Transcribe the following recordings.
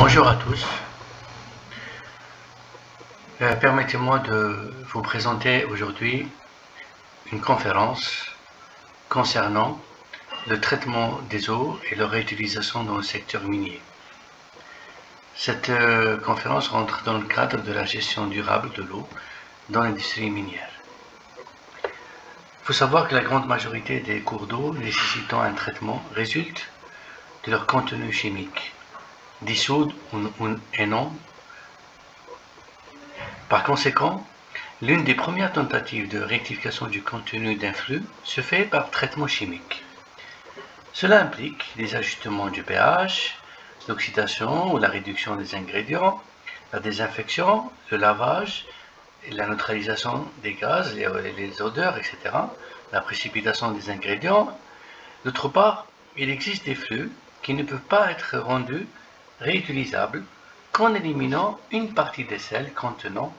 Bonjour à tous. Permettez-moi de vous présenter aujourd'hui une conférence concernant le traitement des eaux et leur réutilisation dans le secteur minier. Cette conférence rentre dans le cadre de la gestion durable de l'eau dans l'industrie minière. Il faut savoir que la grande majorité des cours d'eau nécessitant un traitement résulte de leur contenu chimique, dissoudre et non. Par conséquent, l'une des premières tentatives de rectification du contenu d'un flux se fait par traitement chimique. Cela implique des ajustements du pH, l'oxydation ou la réduction des ingrédients, la désinfection, le lavage, la neutralisation des gaz, les odeurs, etc., la précipitation des ingrédients. D'autre part, il existe des flux qui ne peuvent pas être rendus réutilisables qu'en éliminant une partie des sels contenant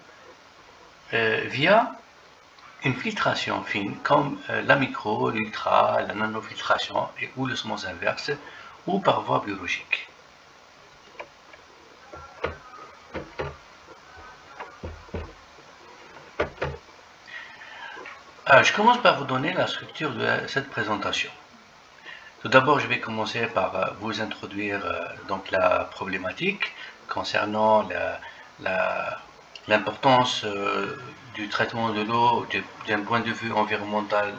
via une filtration fine comme la micro, l'ultra, la nanofiltration ou l'osmose inverse ou par voie biologique. Je commence par vous donner la structure de cette présentation. Tout d'abord, je vais commencer par vous introduire donc la problématique concernant l'importance du traitement de l'eau d'un point de vue environnemental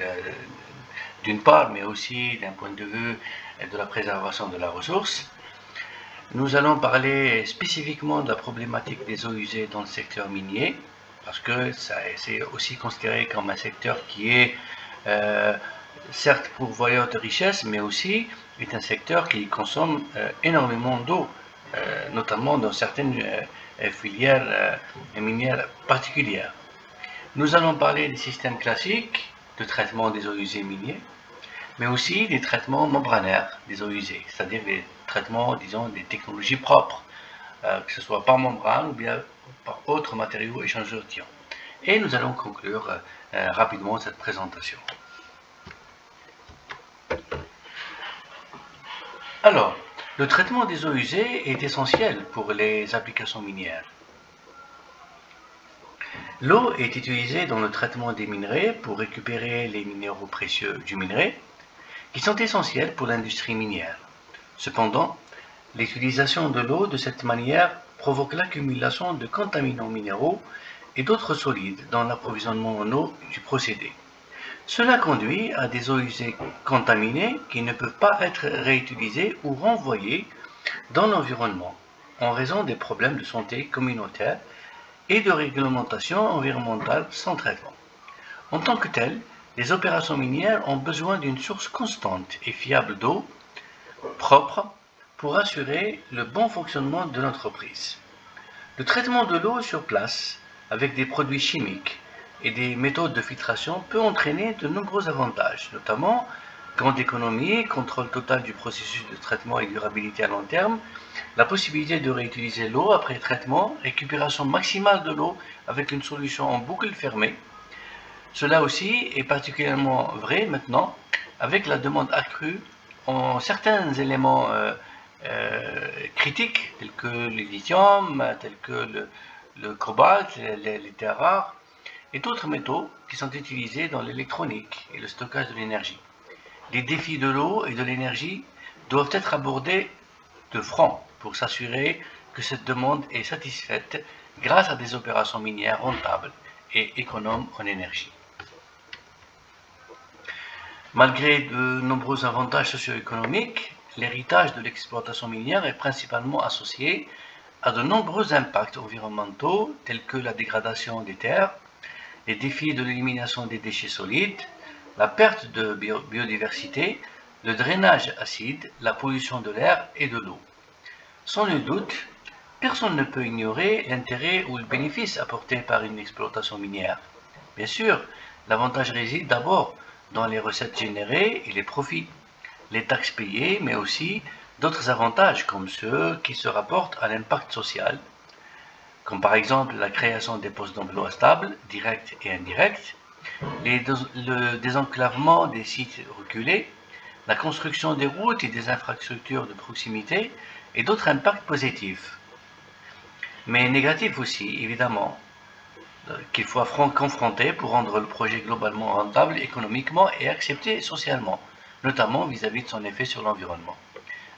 d'une part, mais aussi d'un point de vue de la préservation de la ressource. Nous allons parler spécifiquement de la problématique des eaux usées dans le secteur minier, parce que c'est aussi considéré comme un secteur qui est certes pourvoyeur de richesses, mais aussi est un secteur qui consomme énormément d'eau, notamment dans certaines filières minières particulières. Nous allons parler des systèmes classiques de traitement des eaux usées miniers, mais aussi des traitements membranaires des eaux usées, c'est-à-dire des traitements, disons, des technologies propres, que ce soit par membrane ou bien par autres matériaux échangeurs d'ions. Et nous allons conclure rapidement cette présentation. Alors, le traitement des eaux usées est essentiel pour les applications minières. L'eau est utilisée dans le traitement des minerais pour récupérer les minéraux précieux du minerai, qui sont essentiels pour l'industrie minière. Cependant, l'utilisation de l'eau de cette manière provoque l'accumulation de contaminants minéraux et d'autres solides dans l'approvisionnement en eau du procédé. Cela conduit à des eaux usées contaminées qui ne peuvent pas être réutilisées ou renvoyées dans l'environnement en raison des problèmes de santé communautaire et de réglementation environnementale sans traitement. En tant que tel, les opérations minières ont besoin d'une source constante et fiable d'eau propre pour assurer le bon fonctionnement de l'entreprise. Le traitement de l'eau sur place avec des produits chimiques et des méthodes de filtration peut entraîner de nombreux avantages, notamment grande économie, contrôle total du processus de traitement et durabilité à long terme, la possibilité de réutiliser l'eau après traitement, récupération maximale de l'eau avec une solution en boucle fermée. Cela aussi est particulièrement vrai maintenant avec la demande accrue en certains éléments critiques tels que le lithium, tels que le cobalt, les terres rares et d'autres métaux qui sont utilisés dans l'électronique et le stockage de l'énergie. Les défis de l'eau et de l'énergie doivent être abordés de front pour s'assurer que cette demande est satisfaite grâce à des opérations minières rentables et économes en énergie. Malgré de nombreux avantages socio-économiques, l'héritage de l'exploitation minière est principalement associé à de nombreux impacts environnementaux tels que la dégradation des terres, les défis de l'élimination des déchets solides, la perte de biodiversité, le drainage acide, la pollution de l'air et de l'eau. Sans nul doute, personne ne peut ignorer l'intérêt ou le bénéfice apporté par une exploitation minière. Bien sûr, l'avantage réside d'abord dans les recettes générées et les profits, les taxes payées, mais aussi d'autres avantages comme ceux qui se rapportent à l'impact social, comme par exemple la création des postes d'emploi stables, directs et indirects, le désenclavement des sites reculés, la construction des routes et des infrastructures de proximité et d'autres impacts positifs, mais négatifs aussi, évidemment, qu'il faut confronter pour rendre le projet globalement rentable économiquement et accepté socialement, notamment vis-à-vis de son effet sur l'environnement.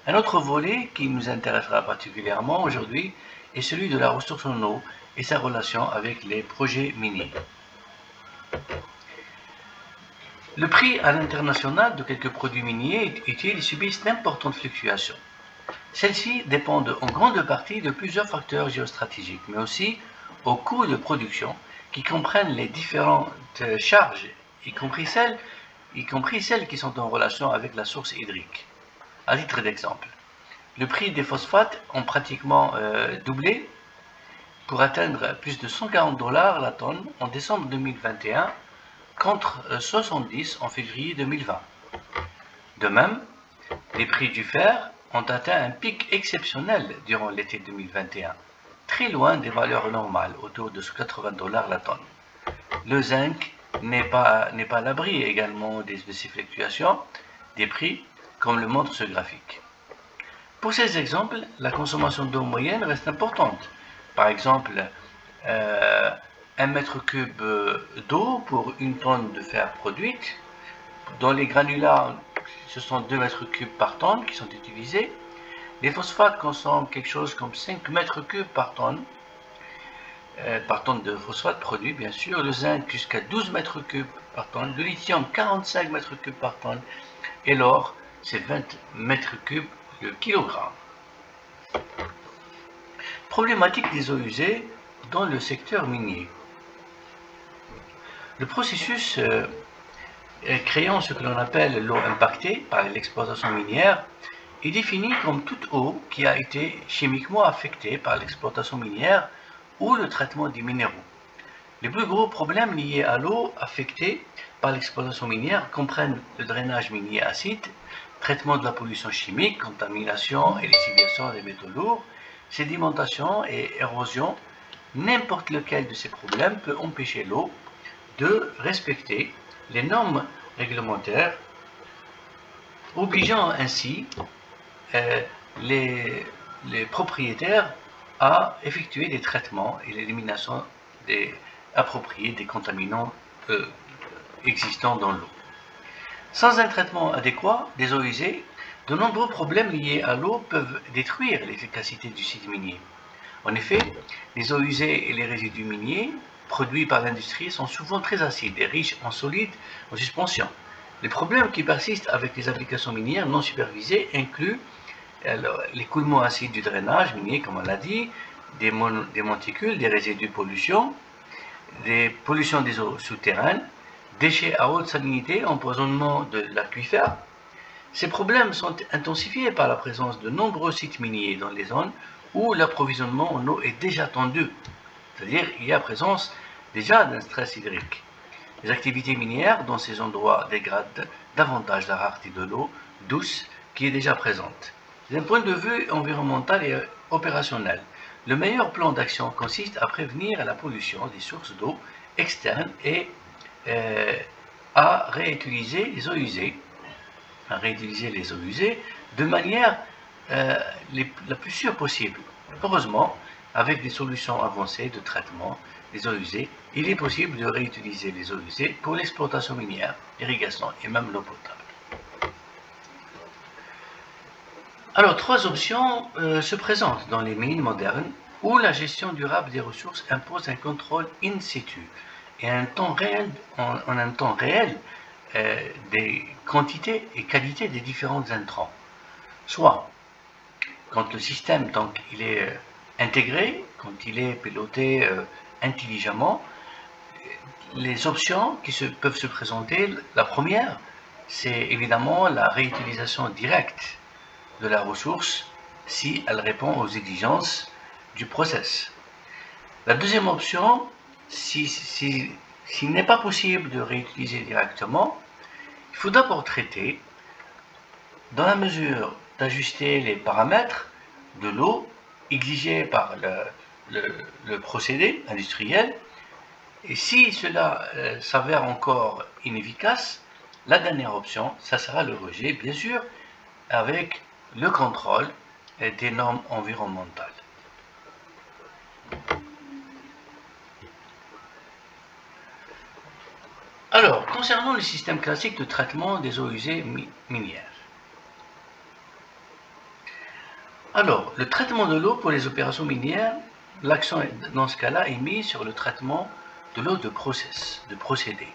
Un autre volet qui nous intéressera particulièrement aujourd'hui est celui de la ressource en eau et sa relation avec les projets miniers. Le prix à l'international de quelques produits miniers utiles subissent d'importantes fluctuations. Celles-ci dépendent en grande partie de plusieurs facteurs géostratégiques, mais aussi aux coûts de production qui comprennent les différentes charges, y compris celles qui sont en relation avec la source hydrique. À titre d'exemple, le prix des phosphates ont pratiquement doublé pour atteindre plus de 140 $ la tonne en décembre 2021 contre 70 en février 2020. De même, les prix du fer ont atteint un pic exceptionnel durant l'été 2021, très loin des valeurs normales, autour de 80 $ la tonne. Le zinc n'est pas à l'abri également de ces fluctuations des prix, comme le montre ce graphique. Pour ces exemples, la consommation d'eau moyenne reste importante. Par exemple, 1 mètre cube d'eau pour 1 tonne de fer produite. Dans les granulats, ce sont 2 mètres cubes par tonne qui sont utilisés. Les phosphates consomment quelque chose comme 5 mètres cubes par tonne de phosphate produit, bien sûr. Le zinc jusqu'à 12 mètres cubes par tonne. Le lithium, 45 mètres cubes par tonne. Et l'or, c'est 20 mètres cubes le kilogramme. Problématique des eaux usées dans le secteur minier. Le processus créant ce que l'on appelle l'eau impactée par l'exploitation minière est défini comme toute eau qui a été chimiquement affectée par l'exploitation minière ou le traitement des minéraux. Les plus gros problèmes liés à l'eau affectée par l'exploitation minière comprennent le drainage minier acide, traitement de la pollution chimique, contamination et lixiviation des métaux lourds, sédimentation et érosion. N'importe lequel de ces problèmes peut empêcher l'eau de respecter les normes réglementaires, obligeant ainsi les propriétaires à effectuer des traitements et l'élimination appropriée des contaminants existants dans l'eau. Sans un traitement adéquat des eaux usées, de nombreux problèmes liés à l'eau peuvent détruire l'efficacité du site minier. En effet, les eaux usées et les résidus miniers produits par l'industrie sont souvent très acides et riches en solides en suspension. Les problèmes qui persistent avec les applications minières non supervisées incluent l'écoulement acide du drainage minier, comme on l'a dit, des monticules, des résidus de pollution, des pollutions des eaux souterraines, déchets à haute salinité, empoisonnement de l'aquifère. Ces problèmes sont intensifiés par la présence de nombreux sites miniers dans les zones où l'approvisionnement en eau est déjà tendu, c'est-à-dire il y a présence déjà d'un stress hydrique. Les activités minières dans ces endroits dégradent davantage la rareté de l'eau douce qui est déjà présente. D'un point de vue environnemental et opérationnel, le meilleur plan d'action consiste à prévenir la pollution des sources d'eau externes et à réutiliser les eaux usées, de manière la plus sûre possible. Heureusement, avec des solutions avancées de traitement des eaux usées, il est possible de réutiliser les eaux usées pour l'exploitation minière, l'irrigation et même l'eau potable. Alors, 3 options se présentent dans les mines modernes où la gestion durable des ressources impose un contrôle in situ et en un temps réel des quantités et qualités des différents intrants. Soit, quand le système il est intégré, quand il est piloté intelligemment, les options qui peuvent se présenter, la première, c'est évidemment la réutilisation directe de la ressource si elle répond aux exigences du process. La deuxième option, s'il n'est pas possible de réutiliser directement, il faut d'abord traiter dans la mesure d'ajuster les paramètres de l'eau exigés par le procédé industriel. Et si cela s'avère encore inefficace, la dernière option, ça sera le rejet, bien sûr, avec le contrôle des normes environnementales. Alors, concernant le système classique de traitement des eaux usées minières. Alors, le traitement de l'eau pour les opérations minières, l'accent dans ce cas-là est mis sur le traitement de l'eau de procédé.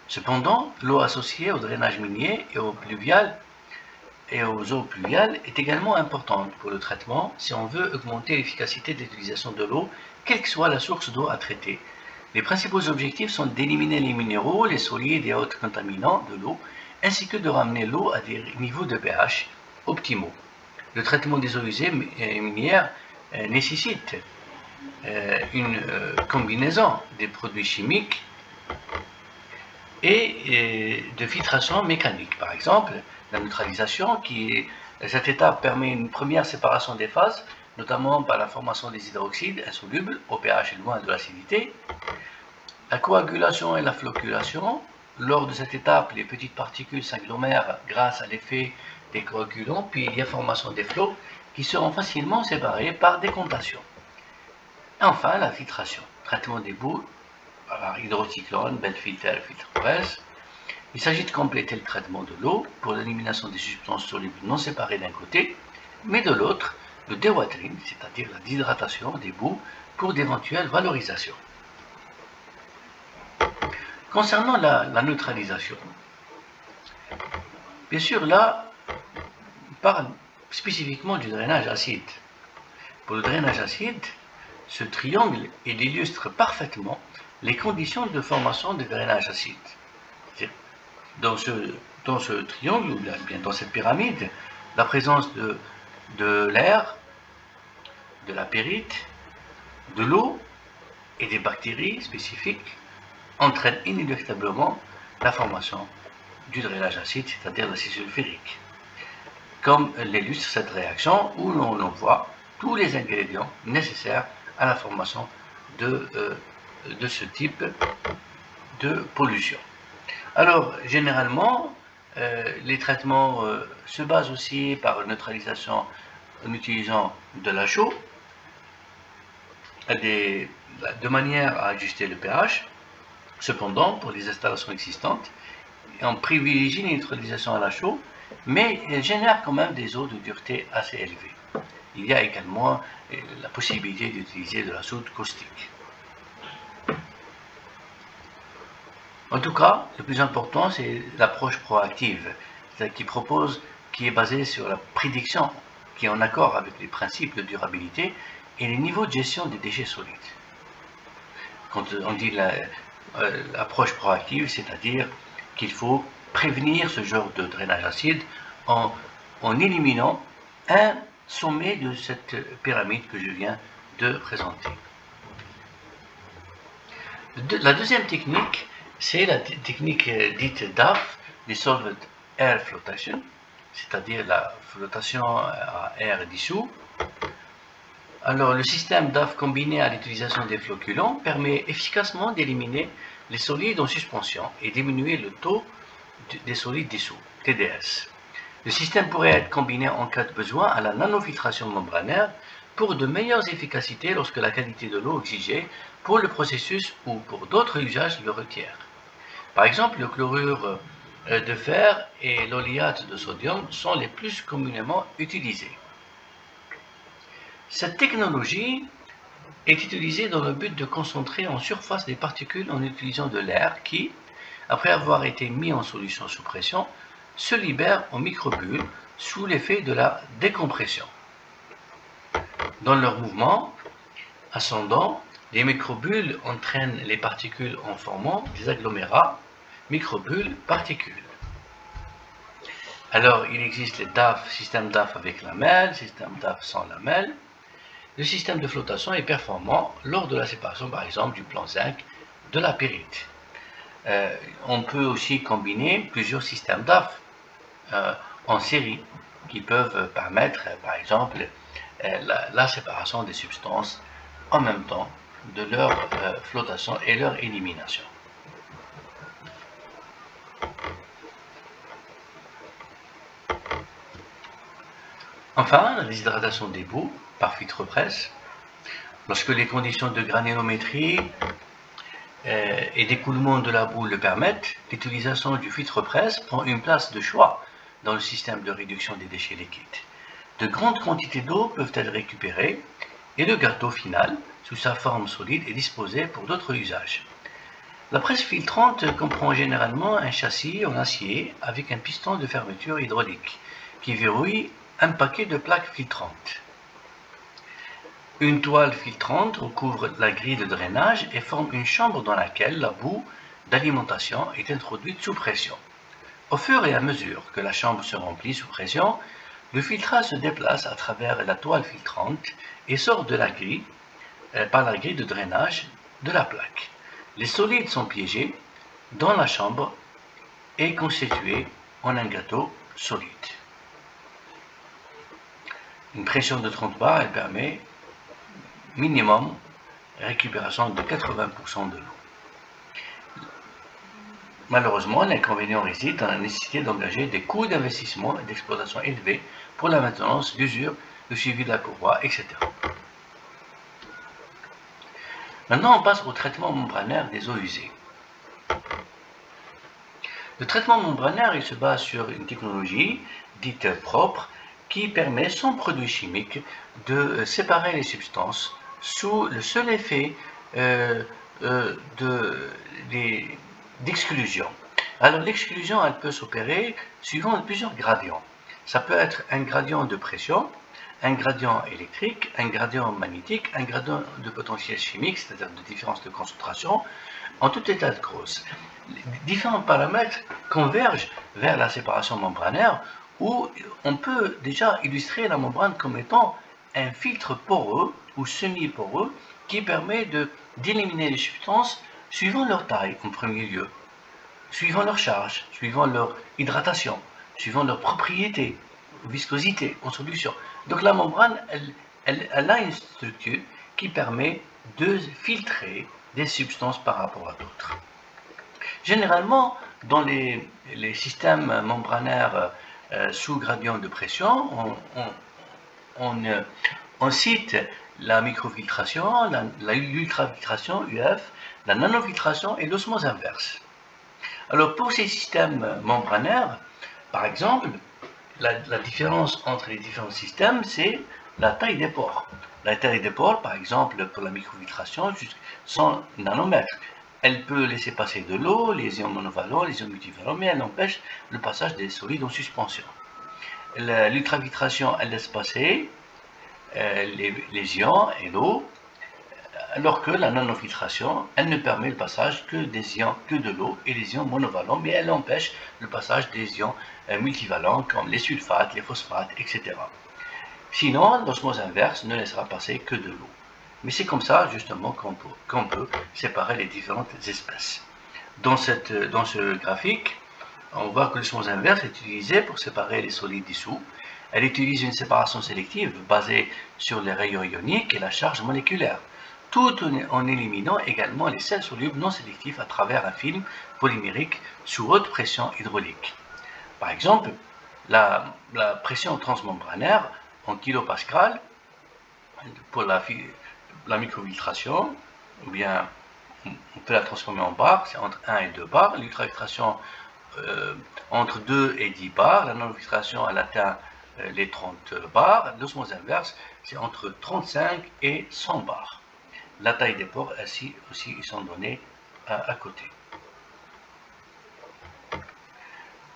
Cependant, l'eau associée au drainage minier et aux eaux pluviales est également importante pour le traitement si on veut augmenter l'efficacité de l'utilisation de l'eau, quelle que soit la source d'eau à traiter. Les principaux objectifs sont d'éliminer les minéraux, les solides et autres contaminants de l'eau, ainsi que de ramener l'eau à des niveaux de pH optimaux. Le traitement des eaux usées minières nécessite une combinaison des produits chimiques et de filtration mécanique. Par exemple, la neutralisation, cette étape permet une première séparation des phases, notamment par la formation des hydroxydes insolubles au pH loin de l'acidité. La coagulation et la flocculation. Lors de cette étape, les petites particules s'agglomèrent grâce à l'effet des coagulants, puis il y a formation des flots qui seront facilement séparés par décontation. Et enfin, la filtration. Traitement des boues par hydrocyclone, Belfilter, filtre presse. Il s'agit de compléter le traitement de l'eau pour l'élimination des substances solubles non séparées d'un côté, mais de l'autre, le dewatering, c'est-à-dire la déshydratation des boues pour d'éventuelles valorisations. Concernant la neutralisation, bien sûr là, on parle spécifiquement du drainage acide. Pour le drainage acide, ce triangle il illustre parfaitement les conditions de formation de drainage acide. Dans ce triangle, ou bien dans cette pyramide, la présence de l'air, de la pyrite, de l'eau et des bactéries spécifiques entraîne inéluctablement la formation du drainage acide, c'est-à-dire l'acide sulfurique. Comme l'illustre cette réaction où l'on voit tous les ingrédients nécessaires à la formation de ce type de pollution. Alors, généralement, les traitements se basent aussi par une neutralisation en utilisant de la chaux, de manière à ajuster le pH. Cependant, pour les installations existantes, on privilégie les neutralisations à la chaux, mais elles génèrent quand même des eaux de dureté assez élevées. Il y a également la possibilité d'utiliser de la soude caustique. En tout cas, le plus important, c'est l'approche proactive, qui est basée sur la prédiction, qui est en accord avec les principes de durabilité et les niveaux de gestion des déchets solides. Quand on dit l'approche proactive, c'est-à-dire qu'il faut prévenir ce genre de drainage acide en éliminant un sommet de cette pyramide que je viens de présenter. La deuxième technique, c'est la technique dite DAF, Dissolved Air Flotation, c'est-à-dire la flottation à air dissous. Alors, le système DAF combiné à l'utilisation des flocculants permet efficacement d'éliminer les solides en suspension et diminuer le taux des solides dissous, TDS. Le système pourrait être combiné en cas de besoin à la nanofiltration membranaire pour de meilleures efficacités lorsque la qualité de l'eau exigée pour le processus ou pour d'autres usages le requiert. Par exemple, le chlorure de fer et l'oléate de sodium sont les plus communément utilisés. Cette technologie est utilisée dans le but de concentrer en surface des particules en utilisant de l'air qui, après avoir été mis en solution sous pression, se libère en microbules sous l'effet de la décompression. Dans leur mouvement ascendant, les microbules entraînent les particules en formant des agglomérats, microbules, particules. Alors, il existe les DAF, système DAF avec lamelle, système DAF sans lamelle. Le système de flottation est performant lors de la séparation, par exemple, du plan zinc de la pyrite. On peut aussi combiner plusieurs systèmes DAF en série qui peuvent permettre, par exemple, la séparation des substances en même temps de leur flottation et leur élimination. Enfin, la déshydratation des boues par filtre-presse. Lorsque les conditions de granulométrie et d'écoulement de la boue le permettent, l'utilisation du filtre-presse prend une place de choix dans le système de réduction des déchets liquides. De grandes quantités d'eau peuvent être récupérées et le gâteau final, sous sa forme solide, est disposé pour d'autres usages. La presse filtrante comprend généralement un châssis en acier avec un piston de fermeture hydraulique qui verrouille un paquet de plaques filtrantes. Une toile filtrante recouvre la grille de drainage et forme une chambre dans laquelle la boue d'alimentation est introduite sous pression. Au fur et à mesure que la chambre se remplit sous pression, le filtrage se déplace à travers la toile filtrante et sort de la grille par la grille de drainage de la plaque. Les solides sont piégés dans la chambre et constitués en un gâteau solide. Une pression de 30 bars, elle permet minimum récupération de 80% de l'eau. Malheureusement, l'inconvénient réside dans la nécessité d'engager des coûts d'investissement et d'exploitation élevés pour la maintenance, l'usure, le suivi de la courroie, etc. Maintenant, on passe au traitement membranaire des eaux usées. Le traitement membranaire, il se base sur une technologie dite propre qui permet, sans produit chimique, de séparer les substances sous le seul effet d'exclusion. Alors l'exclusion, elle peut s'opérer suivant plusieurs gradients. Ça peut être un gradient de pression, un gradient électrique, un gradient magnétique, un gradient de potentiel chimique, c'est-à-dire de différence de concentration, en tout état de cause. Différents paramètres convergent vers la séparation membranaire où on peut déjà illustrer la membrane comme étant un filtre poreux ou semi-poreux qui permet d'éliminer les substances suivant leur taille en premier lieu, suivant leur charge, suivant leur hydratation, suivant leurs propriétés, viscosité en solution. Donc la membrane, elle a une structure qui permet de filtrer des substances par rapport à d'autres. Généralement, dans les systèmes membranaires sous gradient de pression, on cite la microfiltration, l'ultrafiltration UF, la nanofiltration et l'osmose inverse. Alors pour ces systèmes membranaires, par exemple, la différence entre les différents systèmes, c'est la taille des pores. La taille des pores, par exemple, pour la microfiltration, jusqu'à 100 nanomètres. Elle peut laisser passer de l'eau, les ions monovalents, les ions multivalents, mais elle empêche le passage des solides en suspension. L'ultrafiltration, elle laisse passer les ions et l'eau, alors que la nanofiltration, elle ne permet le passage que des ions, que de l'eau et les ions monovalents, mais elle empêche le passage des ions multivalents comme les sulfates, les phosphates, etc. Sinon, l'osmose inverse ne laissera passer que de l'eau. Mais c'est comme ça, justement, qu'on peut séparer les différentes espèces. Dans ce graphique, on voit que l'osmose inverse est utilisée pour séparer les solides dissous. Elle utilise une séparation sélective basée sur les rayons ioniques et la charge moléculaire, tout en éliminant également les sels solubles non sélectifs à travers un film polymérique sous haute pression hydraulique. Par exemple, la pression transmembranaire en kilopascal pour la microfiltration, ou bien on peut la transformer en bar, c'est entre 1 et 2 bars. L'ultrafiltration entre 2 et 10 bars. La nanofiltration, elle atteint les 30 bars. L'osmose inverse, c'est entre 35 et 100 bars. La taille des pores, ainsi aussi, ils sont donnés à côté.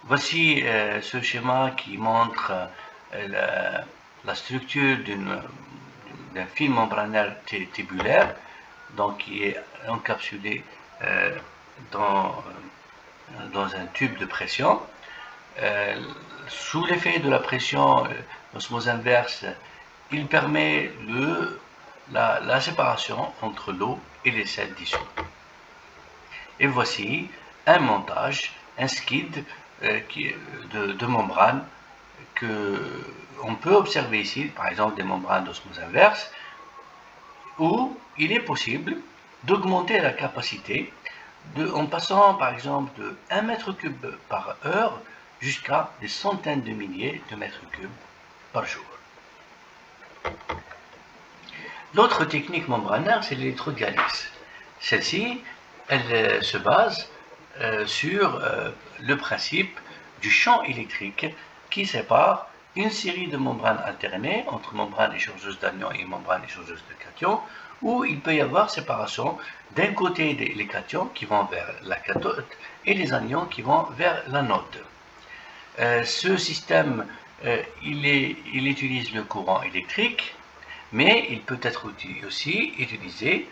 Voici ce schéma qui montre la structure d'un film membranaire tubulaire, donc qui est encapsulé dans un tube de pression. Sous l'effet de la pression, l'osmose inverse, il permet la séparation entre l'eau et les sels dissous. Et voici un montage, un skid de membranes qu'on peut observer ici, par exemple des membranes d'osmose inverse, où il est possible d'augmenter la capacité en passant par exemple de 1 mètre cube par heure jusqu'à des centaines de milliers de mètres cubes par jour. L'autre technique membranaire, c'est l'électrodialyse. Celle-ci, elle se base sur le principe du champ électrique qui sépare une série de membranes alternées entre membranes échangeuses d'anions et membranes échangeuses de cations, où il peut y avoir séparation d'un côté les cations qui vont vers la cathode et les anions qui vont vers l'anode. Ce système, il utilise le courant électrique, mais il peut être aussi utilisé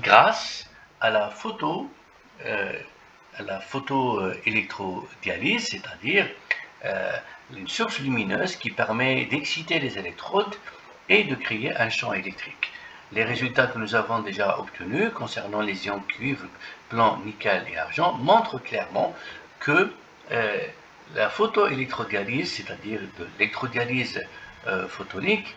grâce à la photoélectrodialyse, c'est-à-dire une source lumineuse qui permet d'exciter les électrodes et de créer un champ électrique. Les résultats que nous avons déjà obtenus concernant les ions cuivre, plomb, nickel et argent montrent clairement que la photoélectrodialyse, c'est-à-dire de l'électrodialyse photonique,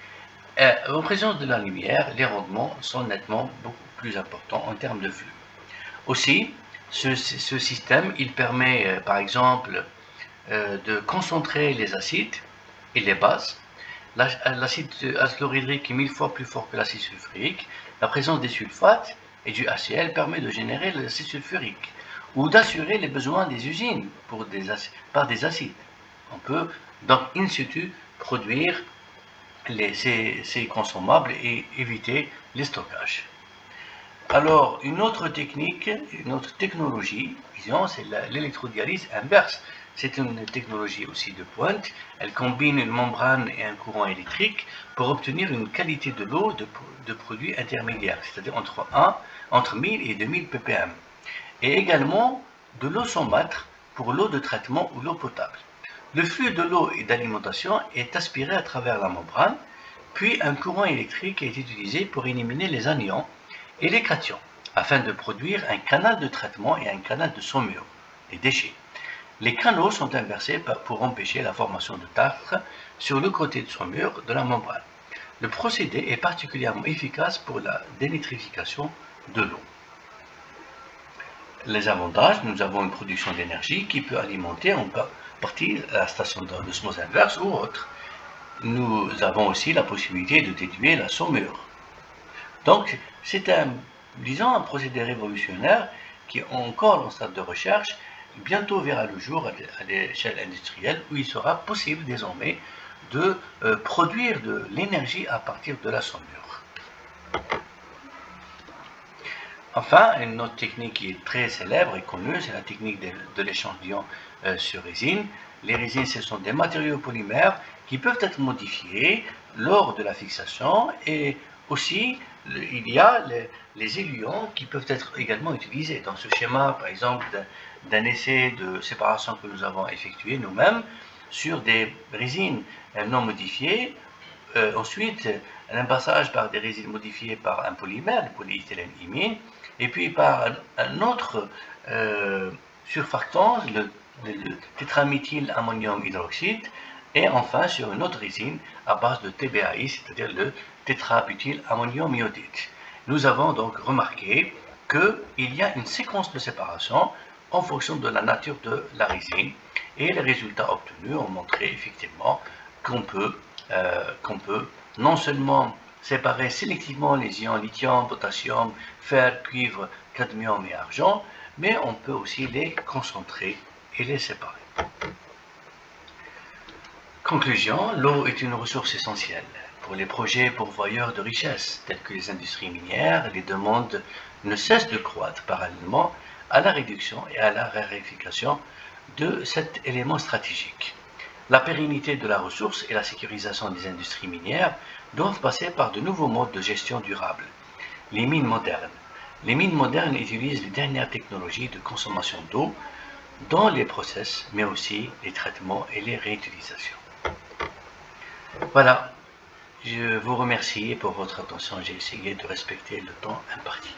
en présence de la lumière, les rendements sont nettement beaucoup plus importants en termes de flux. Aussi, ce système, il permet par exemple de concentrer les acides et les bases. L'acide chlorhydrique est 1000 fois plus fort que l'acide sulfurique. La présence des sulfates et du HCl permet de générer l'acide sulfurique ou d'assurer les besoins des usines par des acides. On peut donc in situ produire ces consommables et éviter les stockages. Alors, une autre technique, une autre technologie, disons, c'est l'électrodialyse inverse. C'est une technologie aussi de pointe. Elle combine une membrane et un courant électrique pour obtenir une qualité de l'eau de produits intermédiaires, c'est-à-dire entre 1000 et 2000 ppm. Et également de l'eau saumâtre pour l'eau de traitement ou l'eau potable. Le flux de l'eau et d'alimentation est aspiré à travers la membrane, puis un courant électrique est utilisé pour éliminer les anions et les cations, afin de produire un canal de traitement et un canal de saumure, les déchets. Les canaux sont inversés pour empêcher la formation de tartre sur le côté de saumure de la membrane. Le procédé est particulièrement efficace pour la dénitrification de l'eau. Les avantages, nous avons une production d'énergie qui peut alimenter en partie la station d'osmose inverse ou autre. Nous avons aussi la possibilité de déduire la saumure. Donc, c'est un procédé révolutionnaire qui est encore en stade de recherche, bientôt verra le jour à l'échelle industrielle, où il sera possible désormais de produire de l'énergie à partir de la saumure. Enfin, une autre technique qui est très célèbre et connue, c'est la technique de l'échantillon sur résine. Les résines, ce sont des matériaux polymères qui peuvent être modifiés lors de la fixation, et aussi il y a les éluants qui peuvent être également utilisés. Dans ce schéma, par exemple, d'un essai de séparation que nous avons effectué nous-mêmes sur des résines non modifiées, ensuite un passage par des résines modifiées par un polymère, le polyéthylène imine, et puis par un autre surfactant, le tétraméthylammonium hydroxyde, et enfin sur une autre résine à base de TBAI, c'est-à-dire le tétrabutylammonium iodide. Nous avons donc remarqué qu'il y a une séquence de séparation en fonction de la nature de la résine, et les résultats obtenus ont montré effectivement qu'on peut non seulement séparer sélectivement les ions lithium, potassium, fer, cuivre, cadmium et argent, mais on peut aussi les concentrer et les séparer. Conclusion, l'eau est une ressource essentielle. Pour les projets pourvoyeurs de richesses, tels que les industries minières, les demandes ne cessent de croître parallèlement à la réduction et à la raréfaction de cet élément stratégique. La pérennité de la ressource et la sécurisation des industries minières doivent passer par de nouveaux modes de gestion durable. Les mines modernes utilisent les dernières technologies de consommation d'eau dans les process, mais aussi les traitements et les réutilisations. Voilà, je vous remercie pour votre attention. J'ai essayé de respecter le temps imparti.